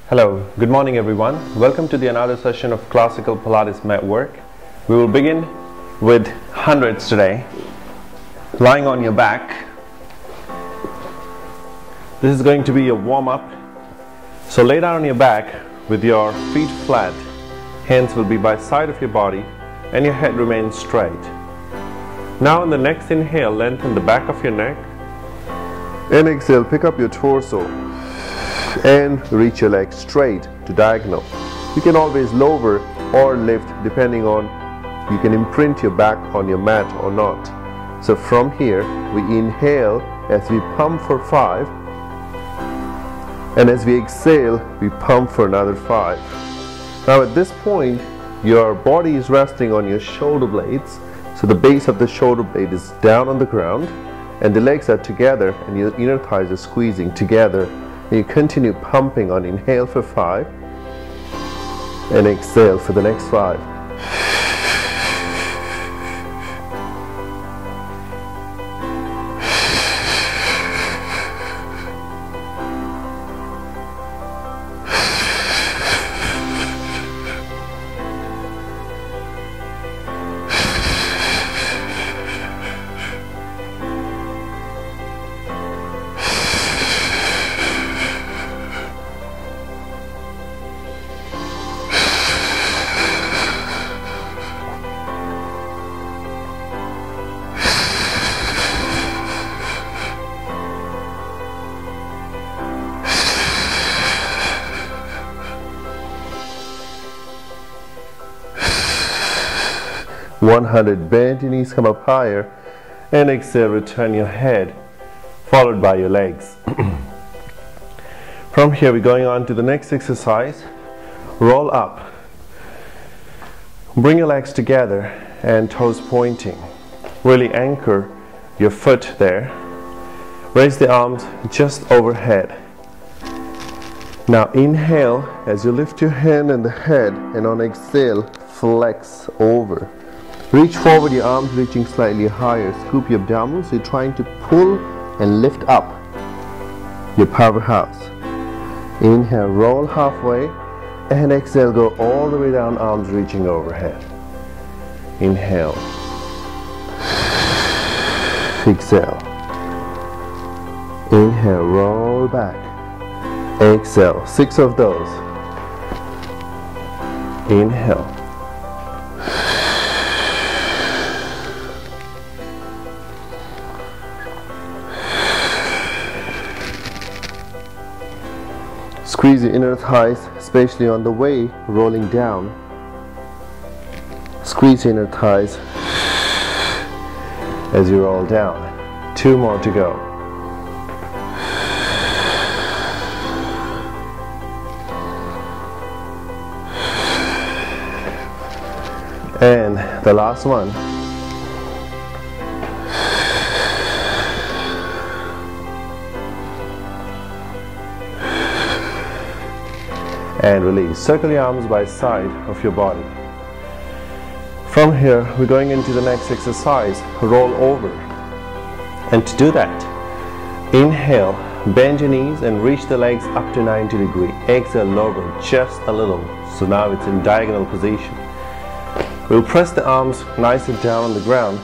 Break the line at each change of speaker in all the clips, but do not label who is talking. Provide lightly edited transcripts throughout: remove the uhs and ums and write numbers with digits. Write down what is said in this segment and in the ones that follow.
Hello, good morning everyone. Welcome to another session of Classical Pilates Mat-work. We will begin with hundreds today. Lying on your back. This is going to be a warm-up. So lay down on your back with your feet flat. Hands will be by side of your body and your head remains straight. Now on the next inhale, lengthen the back of your neck. And exhale, pick up your torso and reach your legs straight to diagonal. You can always lower or lift depending on, you can imprint your back on your mat or not. So from here we inhale as we pump for 5, and as we exhale we pump for another 5. Now at this point your body is resting on your shoulder blades, so the base of the shoulder blade is down on the ground and the legs are together and your inner thighs are squeezing together. You continue pumping on inhale for 5 and exhale for the next 5. Bend your knees, come up higher, and exhale, return your head, followed by your legs. From here we're going on to the next exercise. Roll up. Bring your legs together and toes pointing. Really anchor your foot there. Raise the arms just overhead. Now inhale as you lift your hand and the head, and on exhale flex over. Reach forward, your arms reaching slightly higher. Scoop your abdominals. You're trying to pull and lift up your powerhouse. Inhale, roll halfway, and exhale, go all the way down, arms reaching overhead. Inhale. Exhale. Inhale, roll back. Exhale, 6 of those. Inhale. Squeeze your inner thighs, especially on the way rolling down. Squeeze your inner thighs as you roll down. 2 more to go. And the last one. And release. Circle your arms by side of your body. From here we're going into the next exercise. Roll over. And to do that, inhale, bend your knees and reach the legs up to 90 degrees. Exhale, lower just a little. So now it's in diagonal position. We'll press the arms nice and down on the ground,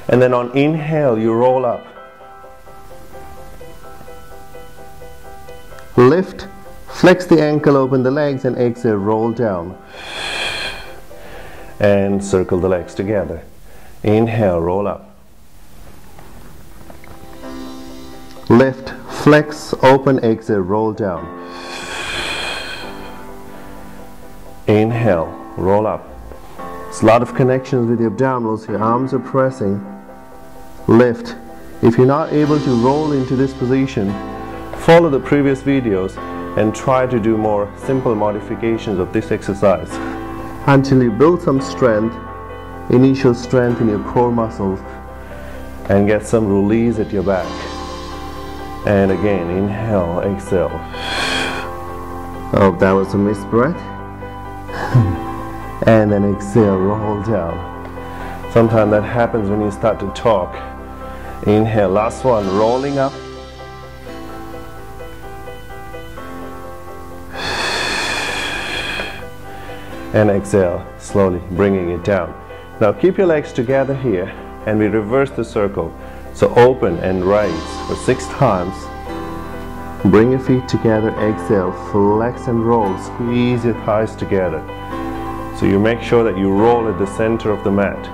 and then on inhale you roll up. Lift. Flex the ankle, open the legs, and exhale, roll down. And circle the legs together. Inhale, roll up. Lift, flex, open, exhale, roll down. Inhale, roll up. It's a lot of connections with the abdominals. Your arms are pressing. Lift. If you're not able to roll into this position, follow the previous videos and try to do more simple modifications of this exercise until you build some strength, initial strength in your core muscles, and get some release at your back. And again, inhale, exhale. Oh, that was a missed breath. And then exhale, roll down. Sometimes that happens when you start to talk. Inhale, last one, rolling up. and exhale, slowly bringing it down. Now keep your legs together here and we reverse the circle. So open and raise for 6 times. Bring your feet together, exhale, flex and roll, squeeze your thighs together. So you make sure that you roll at the center of the mat.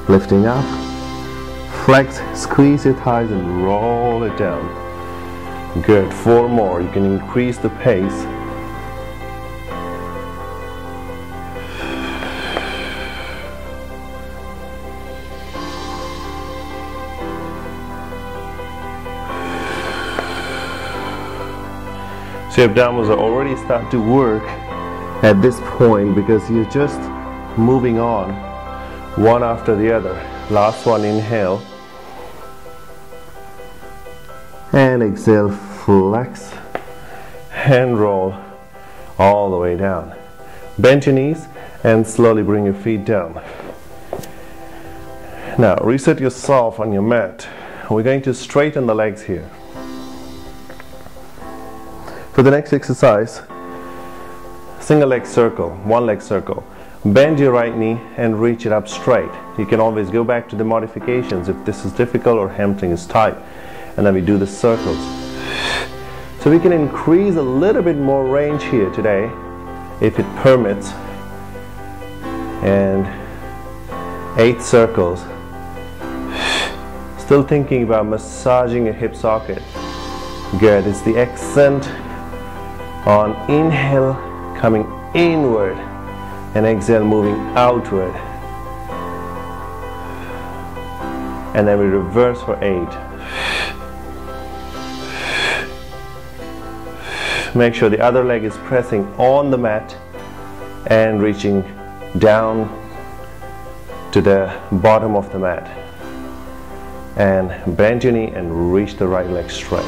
Lifting up, flex, squeeze your thighs and roll it down. Good, 4 more. You can increase the pace. So your abdominals are already start to work at this point because you're just moving on one after the other. Last one, inhale and exhale, flex and roll all the way down. Bend your knees and slowly bring your feet down. Now reset yourself on your mat. We're going to straighten the legs here. For the next exercise, single leg circle, 1 leg circle. Bend your right knee and reach it up straight. You can always go back to the modifications if this is difficult or hamstring is tight. And then we do the circles. So we can increase a little bit more range here today, if it permits. And 8 circles. Still thinking about massaging your hip socket. Good, it's the accent on inhale coming inward and exhale moving outward, and then we reverse for 8. Make sure the other leg is pressing on the mat and reaching down to the bottom of the mat, and bend your knee and reach the right leg straight.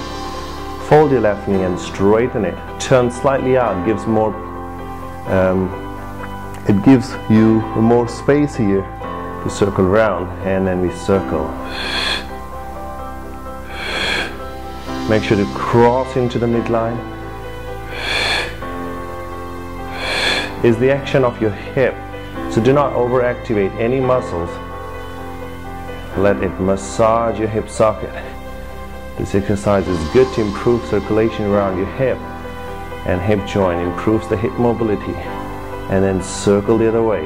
Fold your left knee and straighten it. Turn slightly out, gives more, it gives you more space here to circle around, and then we circle. Make sure to cross into the midline. Is the action of your hip, so do not overactivate any muscles. Let it massage your hip socket. This exercise is good to improve circulation around your hip and hip joint, improves the hip mobility, and then circle the other way.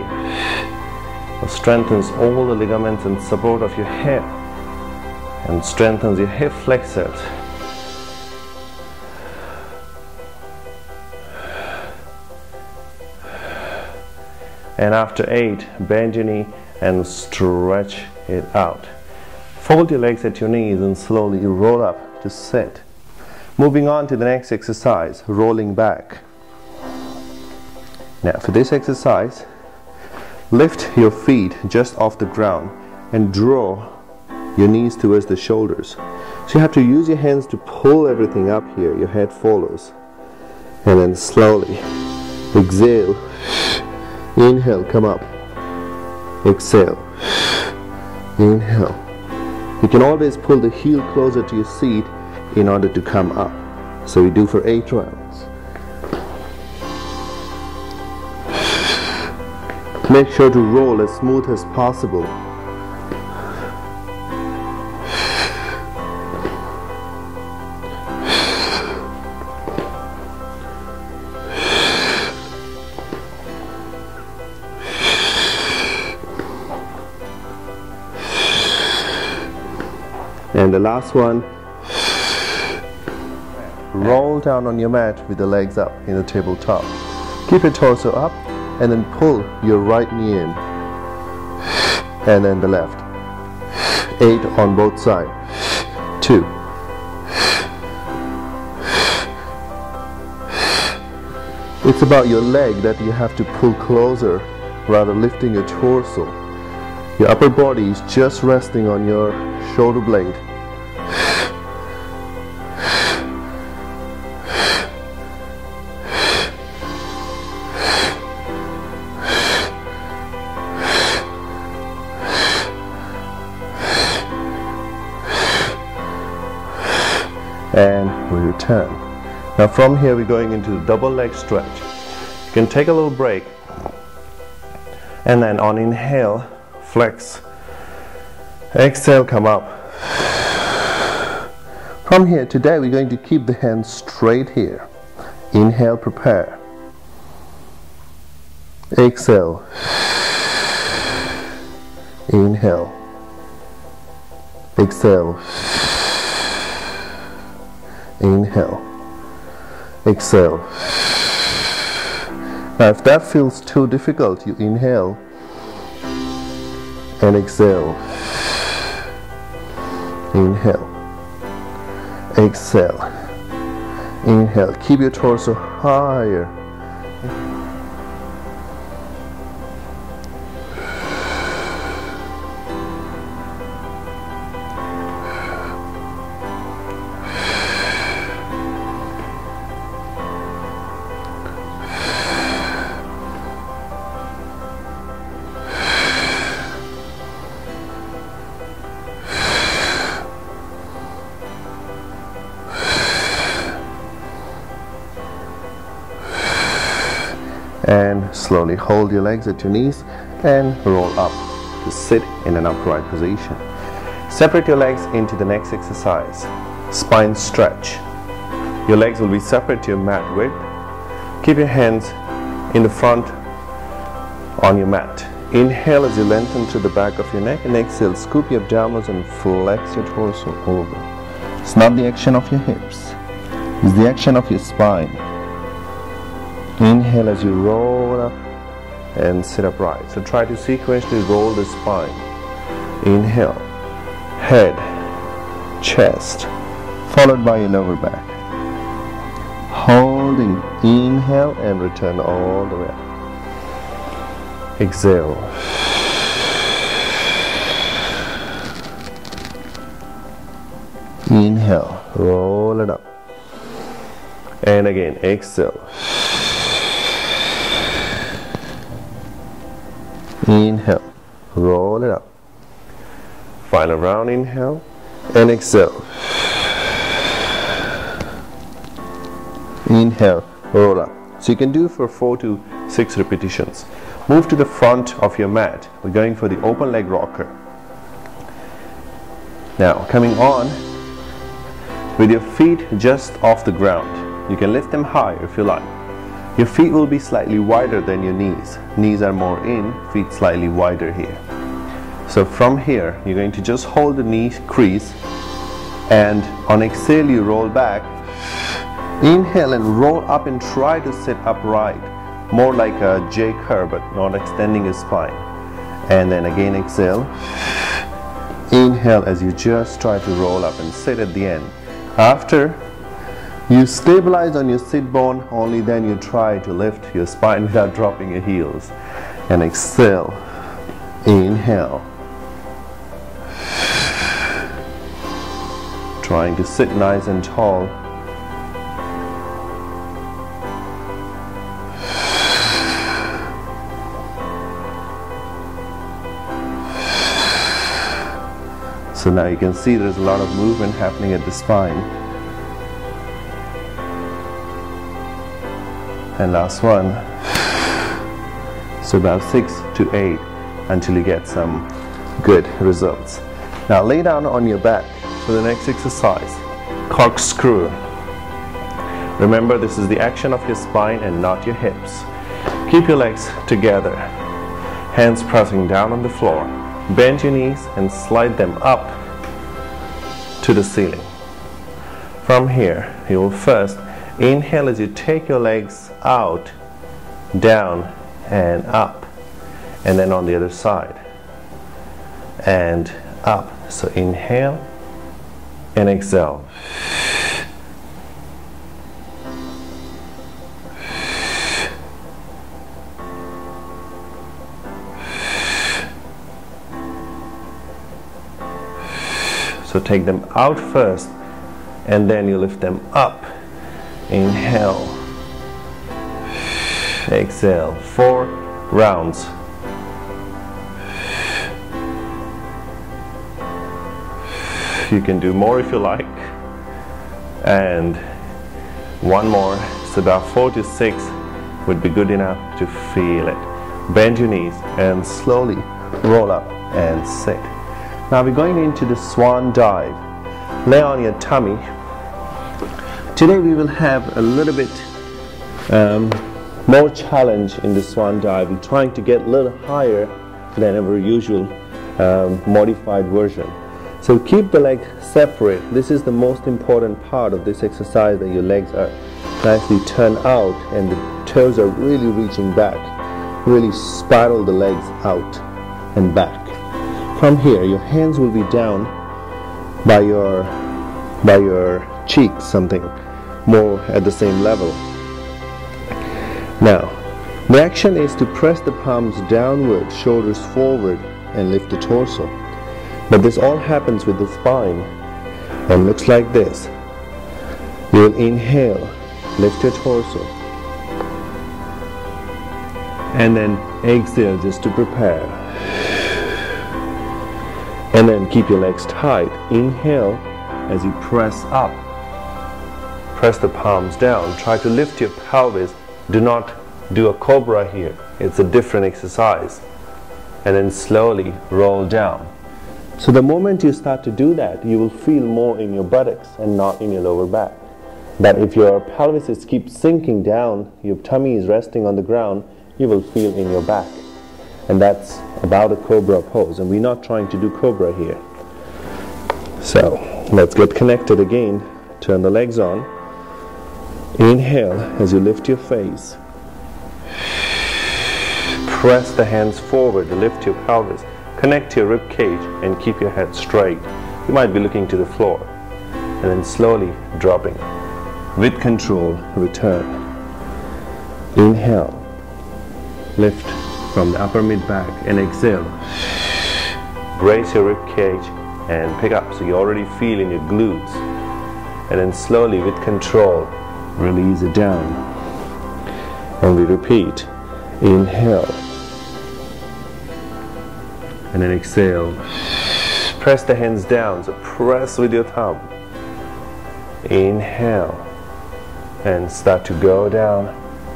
It strengthens all the ligaments and support of your hip and strengthens your hip flexors. And after 8, bend your knee and stretch it out. Fold your legs at your knees and slowly roll up to sit. Moving on to the next exercise, rolling back. Now for this exercise, lift your feet just off the ground and draw your knees towards the shoulders. So you have to use your hands to pull everything up here. Your head follows. And then slowly exhale. Inhale, come up. Exhale. Inhale. You can always pull the heel closer to your seat in order to come up. So we do for 8 rounds. Make sure to roll as smooth as possible. And the last one, roll down on your mat with the legs up in the tabletop. Keep your torso up and then pull your right knee in. And then the left. 8 on both sides. 2. It's about your leg that you have to pull closer rather lifting your torso. Your upper body is just resting on your shoulder blade. And we return. Now from here we're going into the double leg stretch. You can take a little break and then on inhale, flex. Exhale, come up. From here, today we're going to keep the hands straight here. Inhale, prepare. Exhale. Inhale. Exhale. Inhale. Exhale. Now if that feels too difficult, you inhale and exhale. Inhale. Exhale. Inhale. Keep your torso higher. And slowly hold your legs at your knees and roll up to sit in an upright position. Separate your legs into the next exercise. Spine stretch. Your legs will be separate to your mat width. Keep your hands in the front on your mat. Inhale as you lengthen to the back of your neck, and exhale, scoop your abdominals and flex your torso over. It's not the action of your hips, it's the action of your spine. Inhale as you roll up and sit upright. So try to sequentially roll the spine. Inhale, head, chest, followed by your lower back. Holding, inhale and return all the way up. Exhale. Inhale, roll it up. And again, exhale. Inhale, roll it up. Final round, inhale and exhale. Inhale, roll up. So you can do for 4 to 6 repetitions. Move to the front of your mat. We're going for the open leg rocker. Now coming on with your feet just off the ground. You can lift them high if you like. Your feet will be slightly wider than your knees. Knees are more in, feet slightly wider here. So from here, you're going to just hold the knee crease, and on exhale you roll back. Inhale and roll up and try to sit upright, more like a J curve but not extending your spine. And then again exhale. Inhale as you just try to roll up and sit at the end. After you stabilize on your sit bone, only then you try to lift your spine without dropping your heels. And exhale. Inhale. Trying to sit nice and tall. So now you can see there's a lot of movement happening at the spine. And last one. So about 6 to 8 until you get some good results. Now lay down on your back for the next exercise. Corkscrew. Remember, this is the action of your spine and not your hips. Keep your legs together. Hands pressing down on the floor. Bend your knees and slide them up to the ceiling. From here, you will first inhale as you take your legs out, down and up, and then on the other side and up. So inhale and exhale. So take them out first and then you lift them up. Inhale, exhale, 4 rounds. You can do more if you like. And One more. So about 4 to 6 would be good enough to feel it. Bend your knees and slowly roll up and sit. Now we're going into the swan dive. Lay on your tummy. Today we will have a little bit more challenge in the swan dive. We're trying to get a little higher than our usual modified version. So keep the legs separate. This is the most important part of this exercise, that your legs are nicely turned out and the toes are really reaching back. Really spiral the legs out and back. From here, your hands will be down by your cheeks, something more at the same level. Now, the action is to press the palms downward, shoulders forward, and lift the torso. But this all happens with the spine and looks like this. You will inhale, lift your torso, and then exhale just to prepare. And then keep your legs tight. Inhale as you press up. Press the palms down. Try to lift your pelvis. Do not do a cobra here. It's a different exercise. And then slowly roll down. So the moment you start to do that, you will feel more in your buttocks and not in your lower back. But if your pelvis keeps sinking down, your tummy is resting on the ground, you will feel in your back. And that's about a cobra pose, and we're not trying to do cobra here. So let's get connected again. Turn the legs on. Inhale as you lift your face. Press the hands forward to lift your pelvis. Connect your rib cage and keep your head straight. You might be looking to the floor. And then slowly dropping. With control, return. Inhale. Lift from the upper mid-back and exhale. Brace your rib cage and pick up, so you already feel in your glutes. And then slowly, with control, release it down. And we repeat. Inhale. And then exhale. Press the hands down, so press with your thumb. Inhale. And start to go down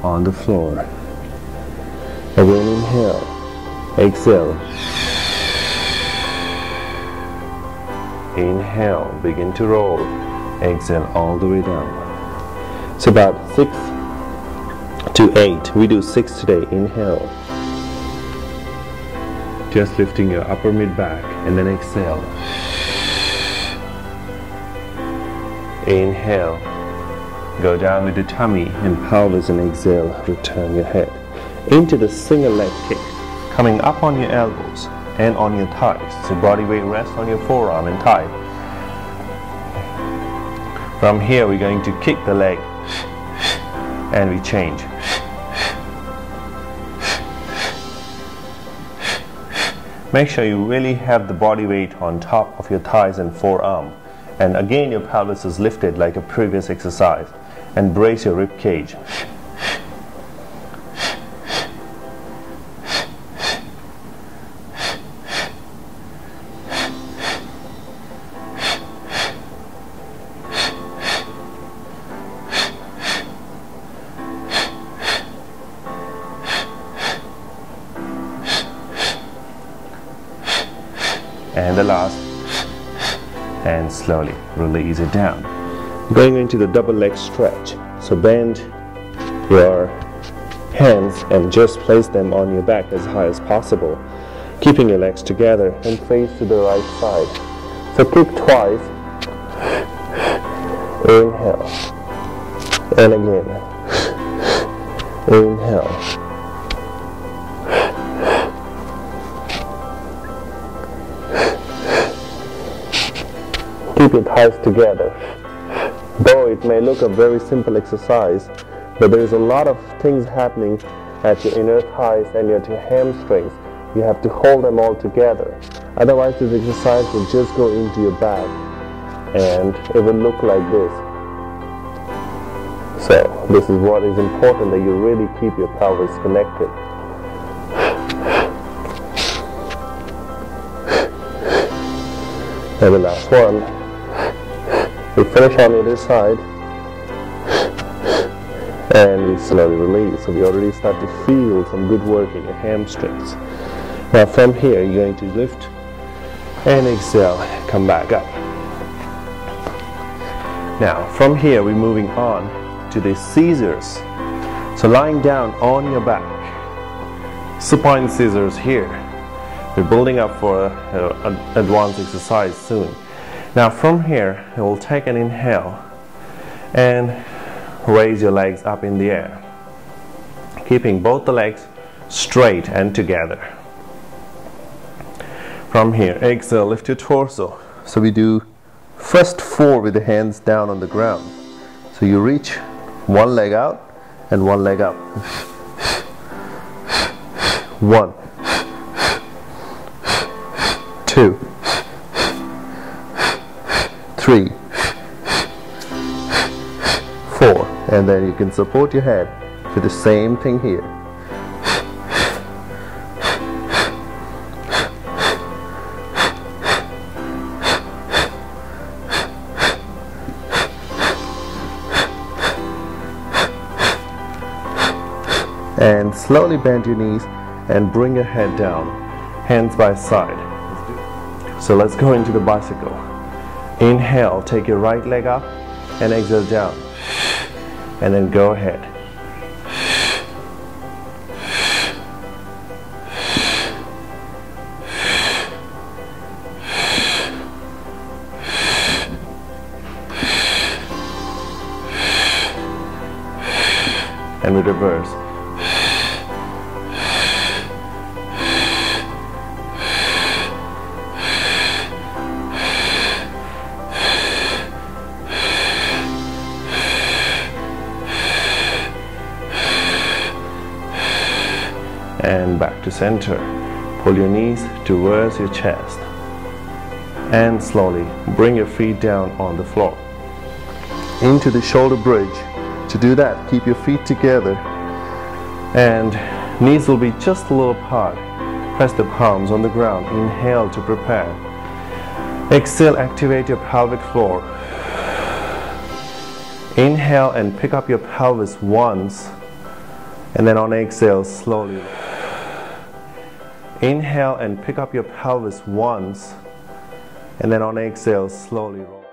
on the floor. Again, inhale. Exhale. Inhale. Begin to roll. Exhale all the way down. It's about 6 to 8. We do 6 today. Inhale. Just lifting your upper mid-back and then exhale. Inhale. Go down with the tummy and pelvis and exhale. Return your head into the single leg kick, coming up on your elbows and on your thighs. So body weight rests on your forearm and thigh. From here we're going to kick the leg and we change. Make sure you really have the body weight on top of your thighs and forearm. And again your pelvis is lifted like a previous exercise. And brace your rib cage. And the last, and slowly release it down. Going into the double leg stretch. So bend your hands and just place them on your back as high as possible, keeping your legs together and face to the right side. So kick twice. Inhale. And again. Inhale. Keep your thighs together. Though it may look a very simple exercise, but there is a lot of things happening at your inner thighs and at your hamstrings. You have to hold them all together. Otherwise this exercise will just go into your back and it will look like this. So this is what is important, that you really keep your pelvis connected. And the last one. We finish on the other side. and we slowly release. So we already start to feel some good work in your hamstrings. Now from here you're going to lift and exhale, come back up. Now from here we're moving on to the scissors. So lying down on your back, supine scissors here. We're building up for an advanced exercise soon. Now from here we'll take an inhale and raise your legs up in the air, keeping both the legs straight and together. From here, exhale, lift your torso. So we do first 4 with the hands down on the ground. So you reach one leg out and one leg up. 1, 2, 3, 4, and then you can support your head with the same thing here. And slowly bend your knees and bring your head down, hands by side. So let's go into the bicycle. Inhale, take your right leg up and exhale down, and then go ahead. And we reverse. And back to center. Pull your knees towards your chest and slowly bring your feet down on the floor into the shoulder bridge. To do that, keep your feet together and knees will be just a little apart. Press the palms on the ground. Inhale to prepare. Exhale, activate your pelvic floor. Inhale and pick up your pelvis once, and then on exhale slowly. Inhale and pick up your pelvis once, and then on exhale slowly roll.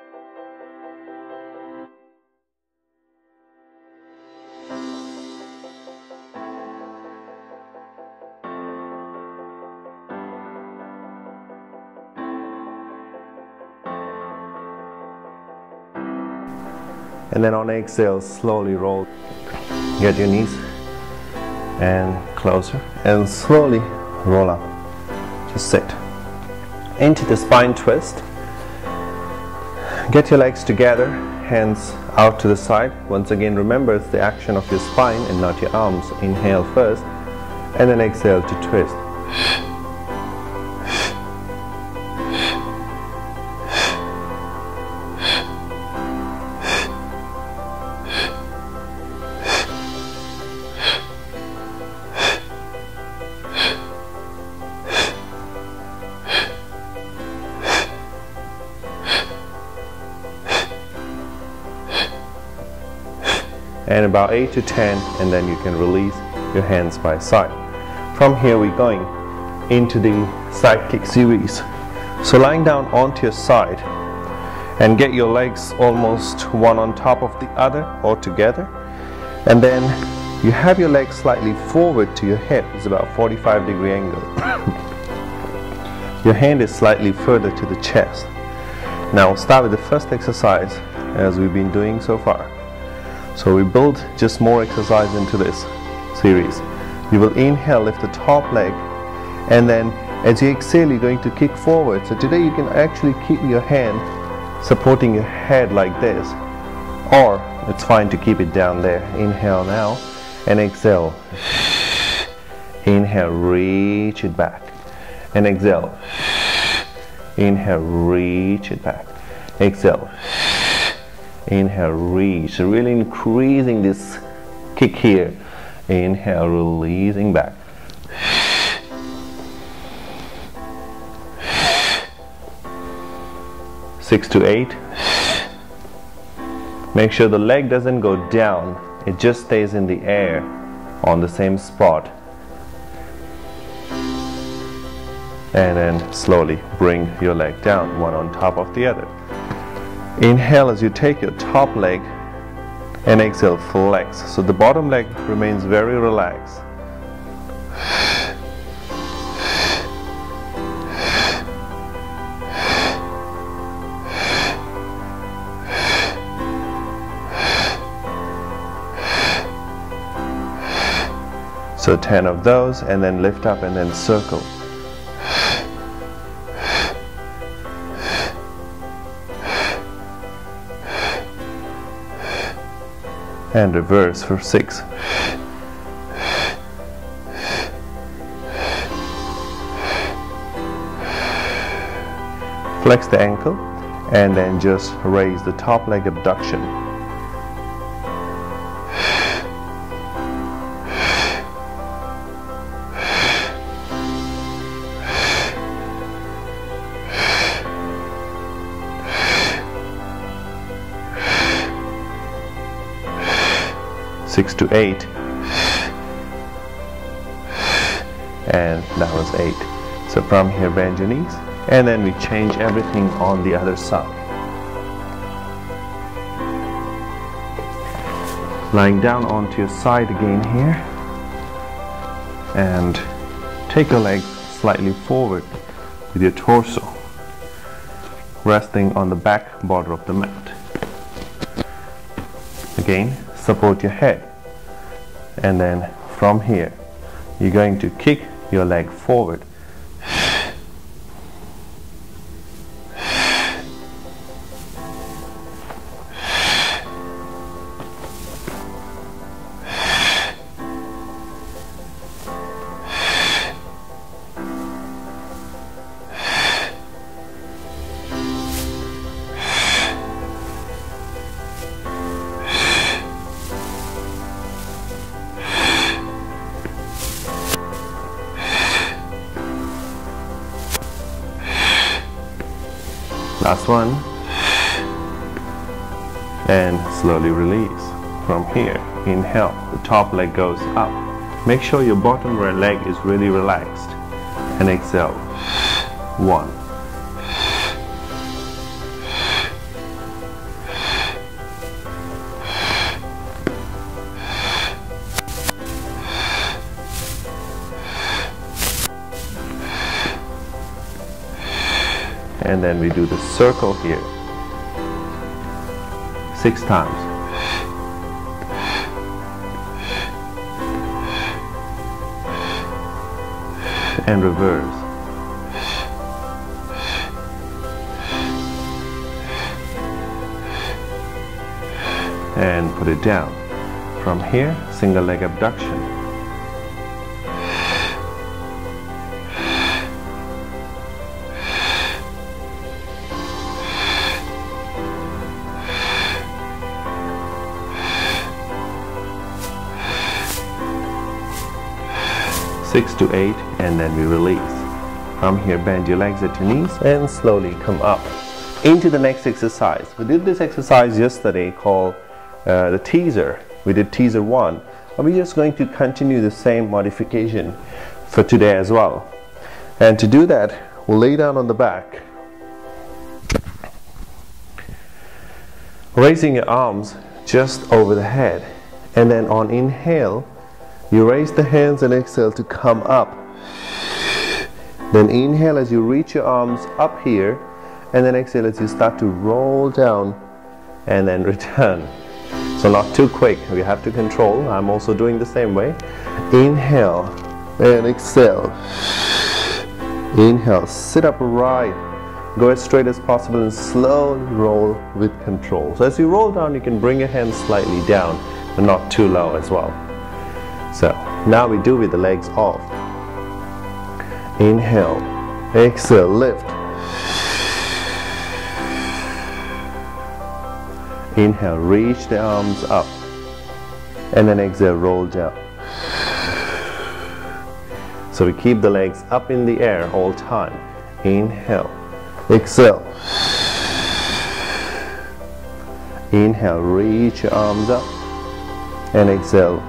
And then on exhale slowly roll. Get your knees and closer and slowly roll up. Just sit into the spine twist. Get your legs together, hands out to the side. Once again, remember it's the action of your spine and not your arms. Inhale first and then exhale to twist. And about 8 to 10, and then you can release your hands by side. From here we're going into the side kick series. So lying down onto your side and get your legs almost one on top of the other or together, and then you have your legs slightly forward to your hip. It's about 45-degree angle. Your hand is slightly further to the chest. Now we'll start with the first exercise as we've been doing so far. So we build just more exercise into this series. You will inhale, lift the top leg, and then as you exhale you're going to kick forward. So today you can actually keep your hand supporting your head like this, or it's fine to keep it down there. Inhale now and exhale. Inhale, reach it back and exhale. Inhale, reach it back. Exhale. Inhale, reach. So really increasing this kick here. Inhale, releasing back. Six to 8. Make sure the leg doesn't go down. it just stays in the air on the same spot. And then slowly bring your leg down, one on top of the other. Inhale as you take your top leg, and exhale, flex. So the bottom leg remains very relaxed. So 10 of those, and then lift up and then circle. And reverse for 6. Flex the ankle and then just raise the top leg abduction. Six to 8, and that was 8. So from here bend your knees, and then we change everything on the other side. Lying down onto your side again here, and take your leg slightly forward with your torso resting on the back border of the mat. Again, support your head, and then from here you're going to kick your leg forward. Last one, and slowly release. From here, inhale, the top leg goes up. Make sure your bottom leg is really relaxed, and exhale. 1. And then we do the circle here 6 times. And reverse. And put it down. From here, single leg abduction. Six to 8, and then we release. From here, bend your legs at your knees and slowly come up into the next exercise. We did this exercise yesterday called the teaser. We did teaser 1, and we're just going to continue the same modification for today as well. And to do that, we'll lay down on the back, raising your arms just over the head, and then on inhale you raise the hands and exhale to come up. Then inhale as you reach your arms up here, and then exhale as you start to roll down and then return. So not too quick, we have to control. I'm also doing the same way. Inhale and exhale. Inhale, sit up right, go as straight as possible and slowly roll with control. So as you roll down, you can bring your hands slightly down, but not too low as well. So now we do with the legs off. Inhale, exhale, lift. Inhale, reach the arms up, and then exhale, roll down. So we keep the legs up in the air all time. Inhale, exhale. Inhale, reach your arms up, and exhale.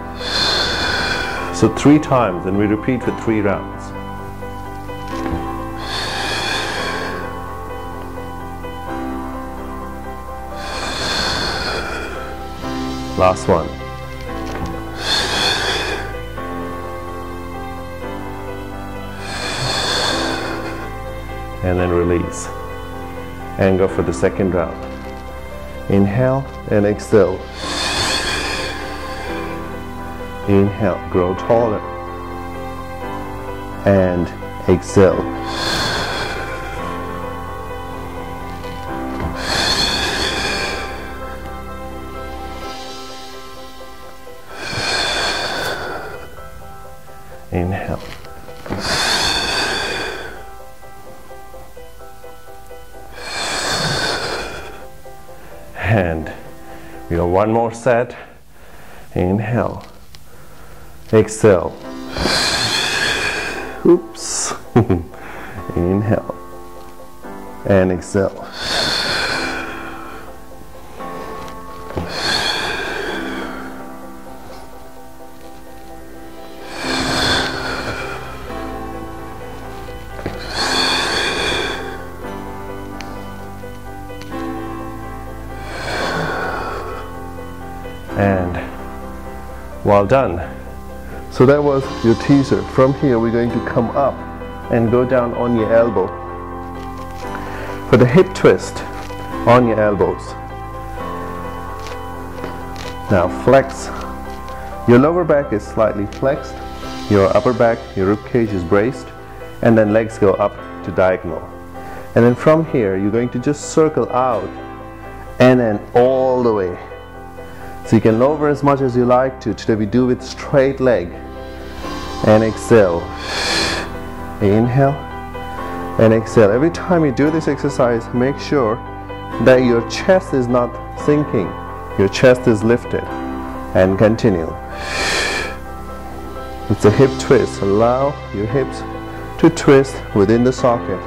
So 3 times, and we repeat for 3 rounds. Last one. And then release. And go for the second round. Inhale and exhale. Inhale, grow taller. And exhale. Inhale. And we have one more set. Inhale. Exhale. Oops. Inhale. And exhale. And well done. So that was your teaser. From here we're going to come up and go down on your elbow. For the hip twist, on your elbows. Now flex. Your lower back is slightly flexed, your upper back, your rib cage is braced, and then legs go up to diagonal. And then from here you're going to just circle out and then all the way. So you can lower as much as you like to. Today we do with straight leg. And exhale. Inhale and exhale. Every time you do this exercise, make sure that your chest is not sinking. Your chest is lifted. And continue. It's a hip twist. Allow your hips to twist within the socket.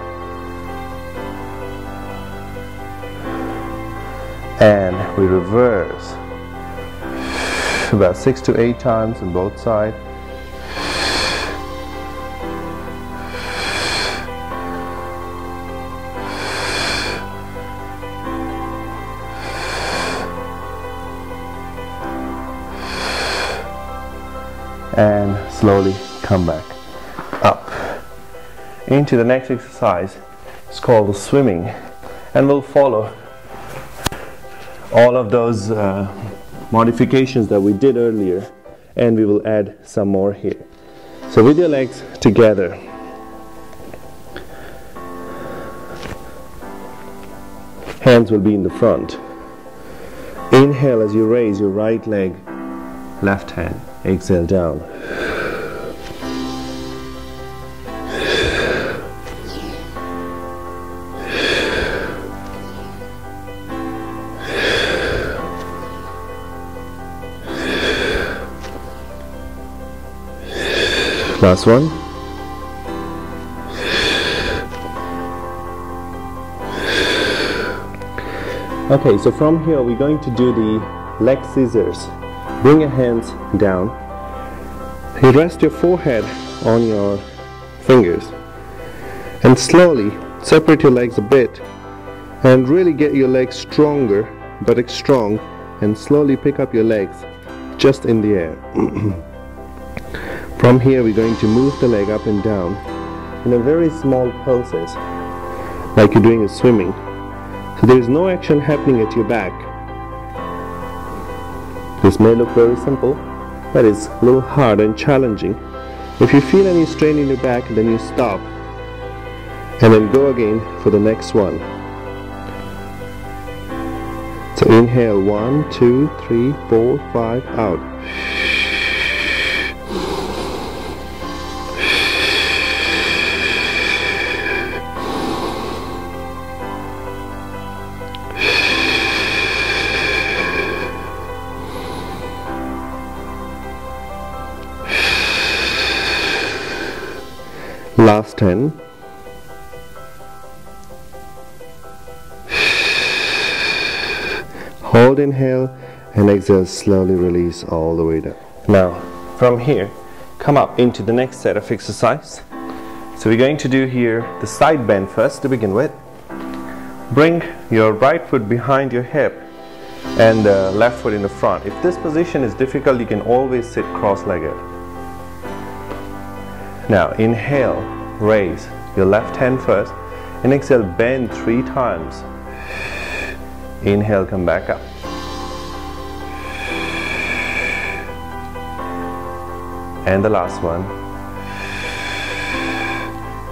And we reverse. About 6 to 8 times on both sides. And slowly come back up. Into the next exercise. It's called swimming, and we'll follow all of those modifications that we did earlier, and we will add some more here. So with your legs together, hands will be in the front. Inhale as you raise your right leg, left hand. Exhale down. Last one. Okay, so from here we're going to do the leg scissors. Bring your hands down. You rest your forehead on your fingers and slowly separate your legs a bit and really get your legs stronger, but strong, and slowly pick up your legs just in the air. From here we're going to move the leg up and down in a very small pulses, like you're doing a swimming. So there is no action happening at your back. This may look very simple, but it's a little hard and challenging. If you feel any strain in your back, then you stop and then go again for the next one. So inhale 1, 2, 3, 4, 5, out. Last 10. Hold inhale And exhale, slowly release all the way down. Now, from here, come up into the next set of exercise. So we're going to do here the side bend first to begin with. Bring your right foot behind your hip and the left foot in the front. If this position is difficult, you can always sit cross-legged. Now, inhale, raise your left hand first, and exhale, bend 3 times. Inhale, come back up. And the last one.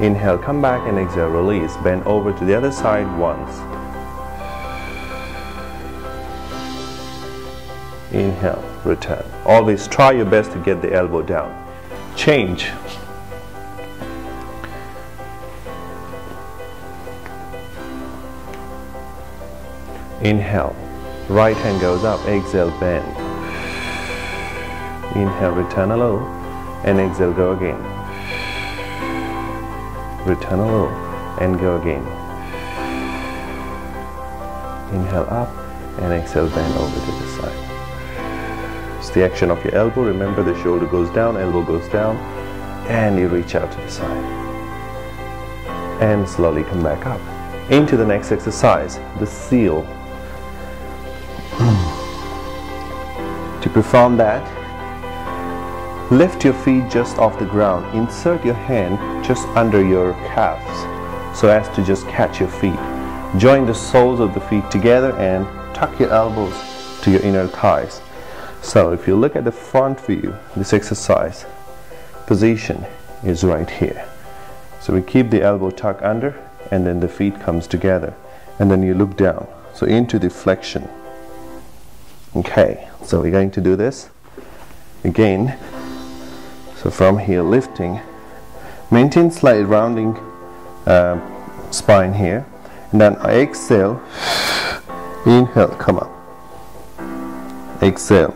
Inhale, come back, and exhale, release. Bend over to the other side once. Inhale, return. Always try your best to get the elbow down. Change. Inhale, right hand goes up, exhale, bend. Inhale, return a low, and exhale, go again. Return a low, and go again. Inhale up, and exhale, bend over to the side. It's the action of your elbow. Remember, the shoulder goes down, elbow goes down, and you reach out to the side. And slowly come back up. Into the next exercise, the seal. To perform that, lift your feet just off the ground. Insert your hand just under your calves so as to just catch your feet. Join the soles of the feet together and tuck your elbows to your inner thighs. So if you look at the front view, this exercise position is right here. So we keep the elbow tucked under, and then the feet comes together, and then you look down, so into the flexion. Okay, so we're going to do this again. So from here, lifting, maintain slight rounding spine here, and then I exhale, inhale, come up, exhale,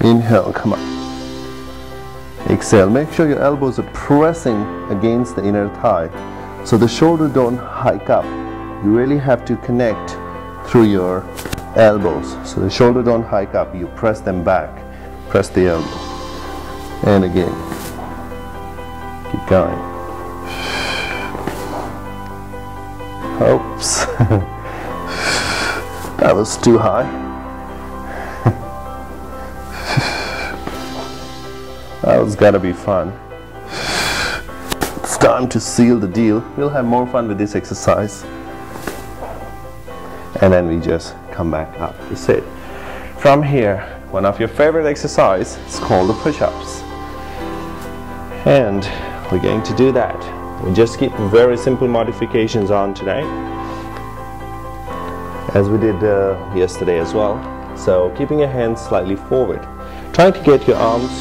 inhale, come up, exhale. Make sure your elbows are pressing against the inner thigh so the shoulder don't hike up. You really have to connect through your elbows, so the shoulder don't hike up. You press them back, press the elbow, and again, keep going. Oops. That was too high. That was gotta be fun. It's time to seal the deal. We'll have more fun with this exercise, and then we just come back up to sit. From here, one of your favorite exercises is called the push-ups, and we're going to do that. We just keep very simple modifications on today, as we did yesterday as well. So keeping your hands slightly forward, trying to get your arms,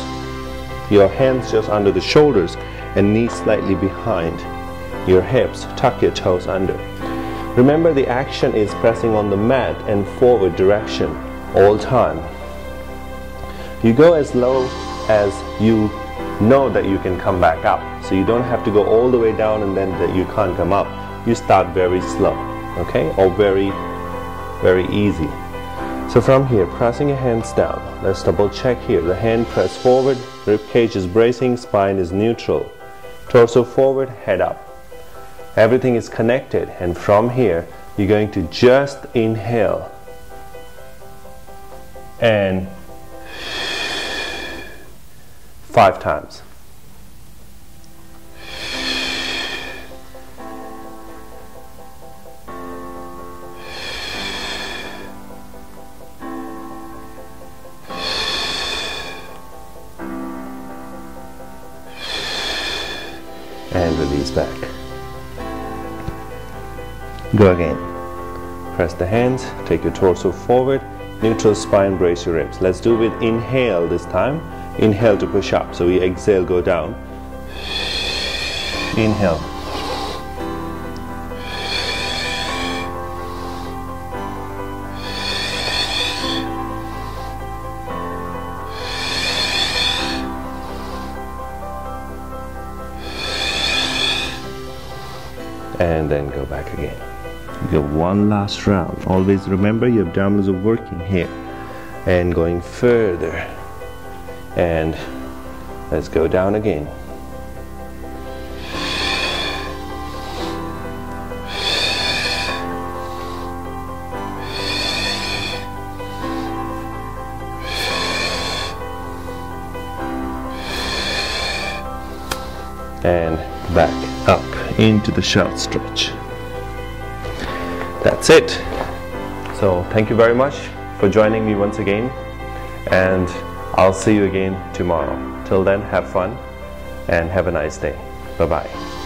your hands just under the shoulders, and knees slightly behind your hips. Tuck your toes under. Remember, the action is pressing on the mat and forward direction all time. You go as low as you know that you can come back up, so you don't have to go all the way down and then that you can't come up. You start very slow, okay, or very easy. So from here, pressing your hands down, let's double check here. The hand press forward, rib cage is bracing, spine is neutral, torso forward, head up. Everything is connected, and from here you're going to just inhale and 5 times. And release back. Go again. Press the hands, take your torso forward, neutral spine, brace your ribs. Let's do it with inhale this time. Inhale to push up. So we exhale, go down. Inhale. And then go back again. Go one last round. Always remember your abdominals are working here. And going further. And let's go down again. And back up into the short stretch. That's it. So thank you very much for joining me once again, and I'll see you again tomorrow. Till then, have fun and have a nice day. Bye-bye.